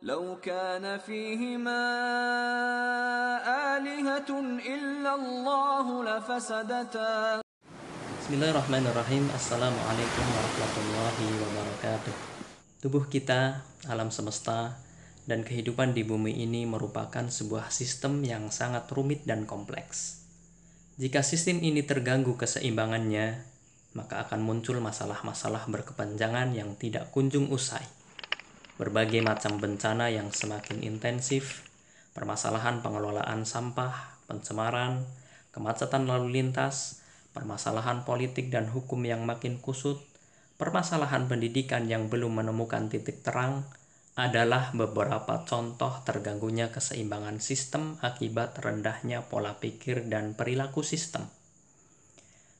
لو كان فيهما آلهة إلا الله لفسدتا. Bismillahirrahmanirrahim. Assalamualaikum warahmatullahi wabarakatuh. Tubuh kita, alam semesta, dan kehidupan di bumi ini merupakan sebuah sistem yang sangat rumit dan kompleks. Jika sistem ini terganggu keseimbangannya, maka akan muncul masalah-masalah berkepanjangan yang tidak kunjung usai. Berbagai macam bencana yang semakin intensif, permasalahan pengelolaan sampah, pencemaran, kemacetan lalu lintas, permasalahan politik dan hukum yang makin kusut, permasalahan pendidikan yang belum menemukan titik terang, adalah beberapa contoh terganggunya keseimbangan sistem akibat rendahnya pola pikir dan perilaku sistem.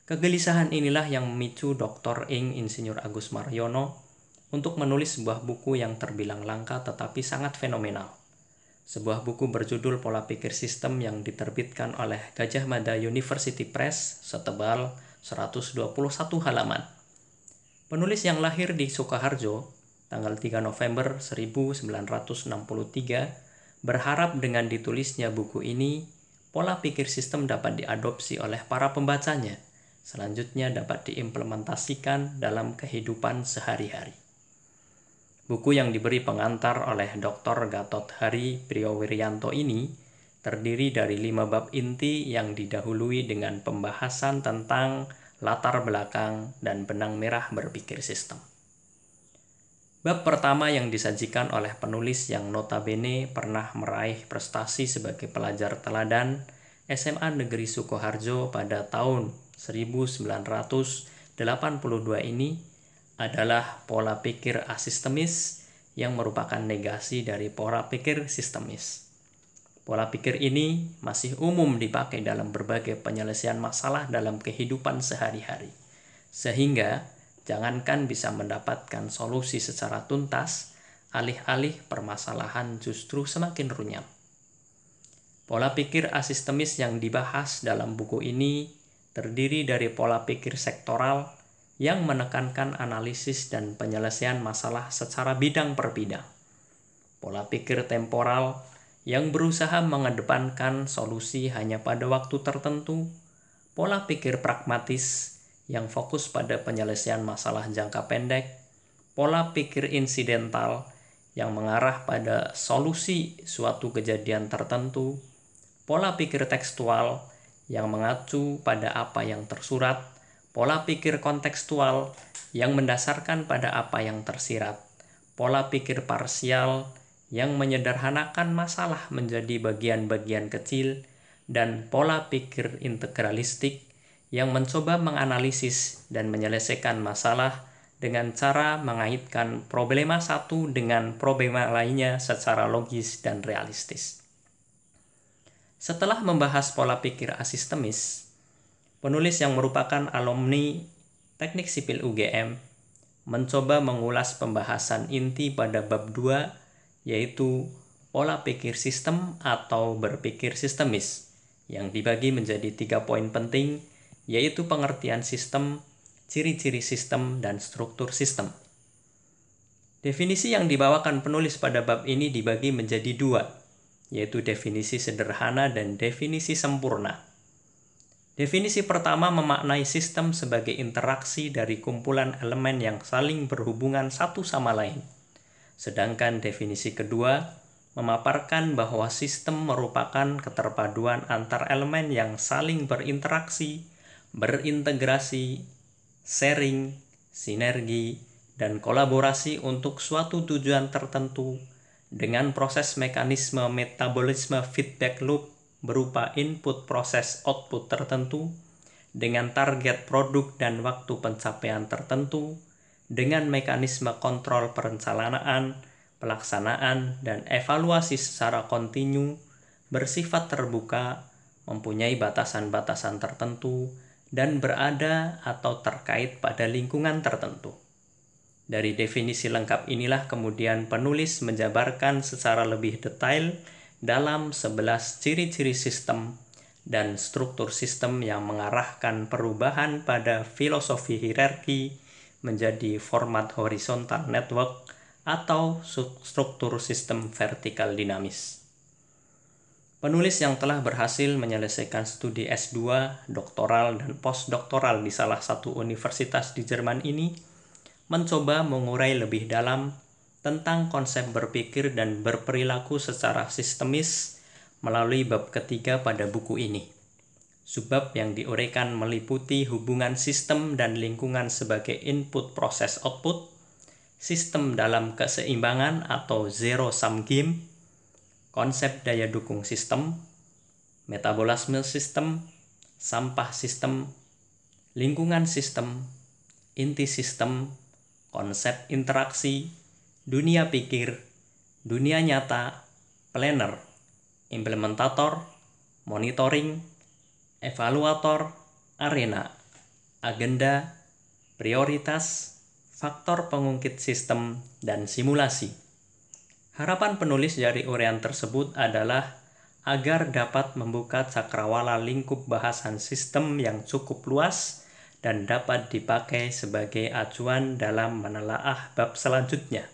Kegelisahan inilah yang memicu Dr. Ing. Insinyur Agus Mariono untuk menulis sebuah buku yang terbilang langka tetapi sangat fenomenal. Sebuah buku berjudul Pola Pikir Sistem yang diterbitkan oleh Gajah Mada University Press setebal 121 halaman. Penulis yang lahir di Sukoharjo tanggal 3 November 1963 berharap dengan ditulisnya buku ini, pola pikir sistem dapat diadopsi oleh para pembacanya, selanjutnya dapat diimplementasikan dalam kehidupan sehari-hari. Buku yang diberi pengantar oleh Dr. Gatot Hari Priyowiryanto ini terdiri dari 5 bab inti yang didahului dengan pembahasan tentang latar belakang dan benang merah berpikir sistem. Bab pertama yang disajikan oleh penulis yang notabene pernah meraih prestasi sebagai pelajar teladan SMA Negeri Sukoharjo pada tahun 1982 ini adalah pola pikir asistemis yang merupakan negasi dari pola pikir sistemis. Pola pikir ini masih umum dipakai dalam berbagai penyelesaian masalah dalam kehidupan sehari-hari, sehingga jangankan bisa mendapatkan solusi secara tuntas, alih-alih permasalahan justru semakin runyam. Pola pikir asistemis yang dibahas dalam buku ini terdiri dari pola pikir sektoral yang menekankan analisis dan penyelesaian masalah secara bidang per bidang. Pola pikir temporal yang berusaha mengedepankan solusi hanya pada waktu tertentu. Pola pikir pragmatis yang fokus pada penyelesaian masalah jangka pendek. Pola pikir insidental yang mengarah pada solusi suatu kejadian tertentu. Pola pikir tekstual yang mengacu pada apa yang tersurat. Pola pikir kontekstual yang mendasarkan pada apa yang tersirat, pola pikir parsial yang menyederhanakan masalah menjadi bagian-bagian kecil, dan pola pikir integralistik yang mencoba menganalisis dan menyelesaikan masalah dengan cara mengaitkan problema satu dengan problema lainnya secara logis dan realistis. Setelah membahas pola pikir asistemis, penulis yang merupakan alumni Teknik Sipil UGM mencoba mengulas pembahasan inti pada bab 2, yaitu pola pikir sistem atau berpikir sistemis, yang dibagi menjadi 3 poin penting, yaitu pengertian sistem, ciri-ciri sistem, dan struktur sistem. Definisi yang dibawakan penulis pada bab ini dibagi menjadi 2, yaitu definisi sederhana dan definisi sempurna. Definisi pertama memaknai sistem sebagai interaksi dari kumpulan elemen yang saling berhubungan satu sama lain. Sedangkan definisi kedua memaparkan bahwa sistem merupakan keterpaduan antar elemen yang saling berinteraksi, berintegrasi, sharing, sinergi, dan kolaborasi untuk suatu tujuan tertentu dengan proses mekanisme metabolisme feedback loop berupa input proses output tertentu dengan target produk dan waktu pencapaian tertentu dengan mekanisme kontrol perencanaan, pelaksanaan, dan evaluasi secara kontinu, bersifat terbuka, mempunyai batasan-batasan tertentu, dan berada atau terkait pada lingkungan tertentu. Dari definisi lengkap inilah kemudian penulis menjabarkan secara lebih detail dalam 11 ciri-ciri sistem dan struktur sistem yang mengarahkan perubahan pada filosofi hierarki menjadi format horizontal network atau struktur sistem vertikal dinamis. Penulis yang telah berhasil menyelesaikan studi S2, doktoral, dan postdoktoral di salah satu universitas di Jerman ini mencoba mengurai lebih dalam tentang konsep berpikir dan berperilaku secara sistemis melalui bab ketiga pada buku ini. Subbab yang diuraikan meliputi hubungan sistem dan lingkungan sebagai input proses output, sistem dalam keseimbangan atau zero-sum game, konsep daya dukung sistem, metabolisme sistem, sampah sistem, lingkungan sistem, inti sistem, konsep interaksi, dunia pikir, dunia nyata, planner, implementator, monitoring, evaluator, arena, agenda, prioritas, faktor pengungkit sistem, dan simulasi. Harapan penulis dari uraian tersebut adalah agar dapat membuka cakrawala lingkup bahasan sistem yang cukup luas dan dapat dipakai sebagai acuan dalam menelaah bab selanjutnya.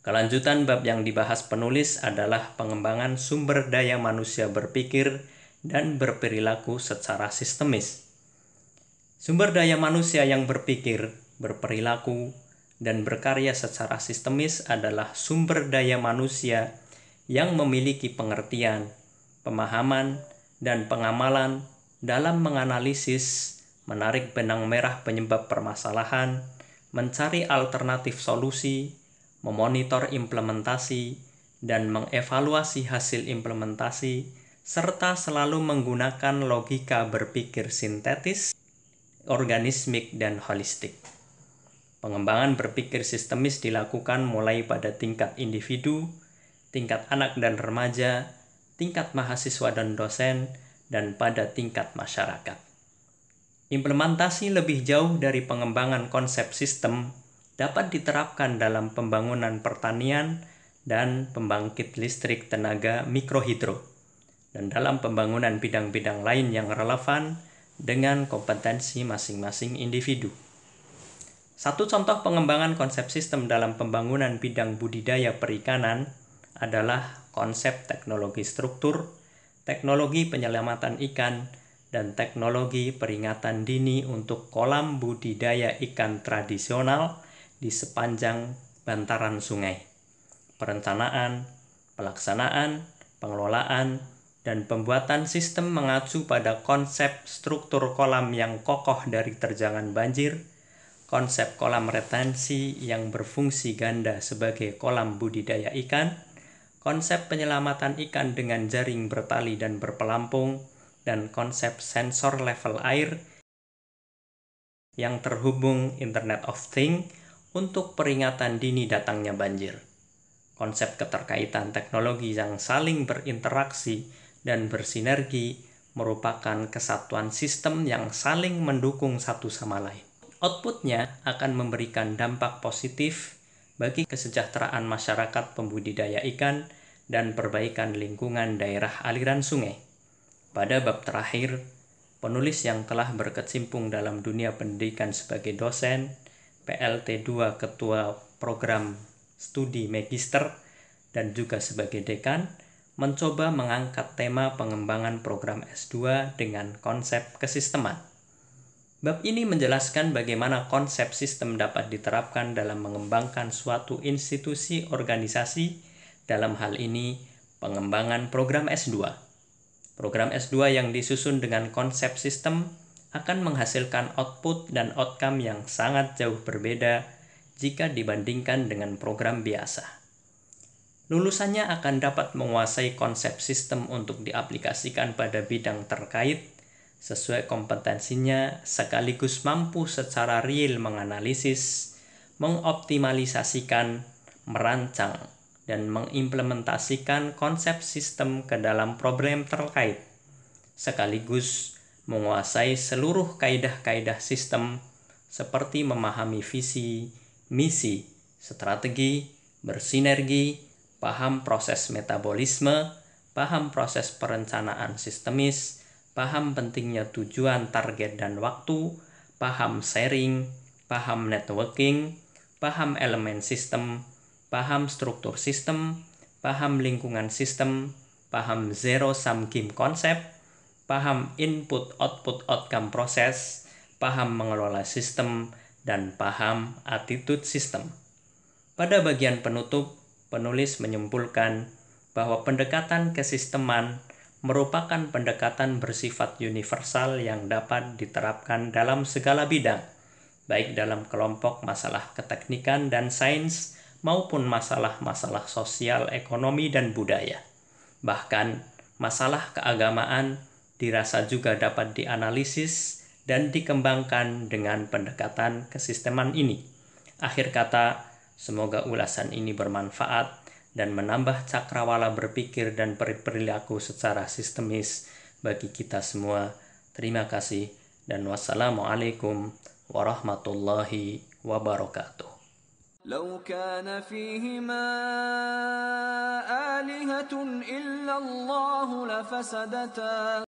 Kelanjutan bab yang dibahas penulis adalah pengembangan sumber daya manusia berpikir dan berperilaku secara sistemis. Sumber daya manusia yang berpikir, berperilaku, dan berkarya secara sistemis adalah sumber daya manusia yang memiliki pengertian, pemahaman, dan pengamalan dalam menganalisis, menarik benang merah penyebab permasalahan, mencari alternatif solusi, memonitor implementasi, dan mengevaluasi hasil implementasi, serta selalu menggunakan logika berpikir sintetis, organismik, dan holistik. Pengembangan berpikir sistemis dilakukan mulai pada tingkat individu, tingkat anak dan remaja, tingkat mahasiswa dan dosen, dan pada tingkat masyarakat. Implementasi lebih jauh dari pengembangan konsep sistem dapat diterapkan dalam pembangunan pertanian dan pembangkit listrik tenaga mikrohidro, dan dalam pembangunan bidang-bidang lain yang relevan dengan kompetensi masing-masing individu. Satu contoh pengembangan konsep sistem dalam pembangunan bidang budidaya perikanan adalah konsep teknologi struktur, teknologi penyelamatan ikan, dan teknologi peringatan dini untuk kolam budidaya ikan tradisional di sepanjang bantaran sungai. Perencanaan, pelaksanaan, pengelolaan, dan pembuatan sistem mengacu pada konsep struktur kolam yang kokoh dari terjangan banjir, konsep kolam retensi yang berfungsi ganda sebagai kolam budidaya ikan, konsep penyelamatan ikan dengan jaring bertali dan berpelampung, dan konsep sensor level air yang terhubung Internet of Things untuk peringatan dini datangnya banjir. Konsep keterkaitan teknologi yang saling berinteraksi dan bersinergi merupakan kesatuan sistem yang saling mendukung satu sama lain. Outputnya akan memberikan dampak positif bagi kesejahteraan masyarakat pembudidaya ikan dan perbaikan lingkungan daerah aliran sungai. Pada bab terakhir, penulis yang telah berkecimpung dalam dunia pendidikan sebagai dosen, PLT 2 Ketua Program Studi Magister, dan juga sebagai dekan, mencoba mengangkat tema pengembangan program S2 dengan konsep kesisteman. Bab ini menjelaskan bagaimana konsep sistem dapat diterapkan dalam mengembangkan suatu institusi organisasi, dalam hal ini pengembangan program S2. Program S2 yang disusun dengan konsep sistem akan menghasilkan output dan outcome yang sangat jauh berbeda jika dibandingkan dengan program biasa. Lulusannya akan dapat menguasai konsep sistem untuk diaplikasikan pada bidang terkait sesuai kompetensinya, sekaligus mampu secara real menganalisis, mengoptimalisasikan, merancang, dan mengimplementasikan konsep sistem ke dalam problem terkait, sekaligus menguasai seluruh kaidah-kaidah sistem seperti memahami visi, misi, strategi, bersinergi, paham proses metabolisme, paham proses perencanaan sistemis, paham pentingnya tujuan, target, dan waktu, paham sharing, paham networking, paham elemen sistem, paham struktur sistem, paham lingkungan sistem, paham zero-sum game konsep, paham input-output-outcome proses, paham mengelola sistem, dan paham attitude sistem. Pada bagian penutup, penulis menyimpulkan bahwa pendekatan kesisteman merupakan pendekatan bersifat universal yang dapat diterapkan dalam segala bidang, baik dalam kelompok masalah keteknikan dan sains maupun masalah-masalah sosial, ekonomi, dan budaya. Bahkan, masalah keagamaan dirasa juga dapat dianalisis dan dikembangkan dengan pendekatan kesisteman ini. Akhir kata, semoga ulasan ini bermanfaat dan menambah cakrawala berpikir dan berperilaku secara sistemis bagi kita semua. Terima kasih dan wassalamualaikum warahmatullahi wabarakatuh. لو كان فيهما آلهة إلا الله لفسدتا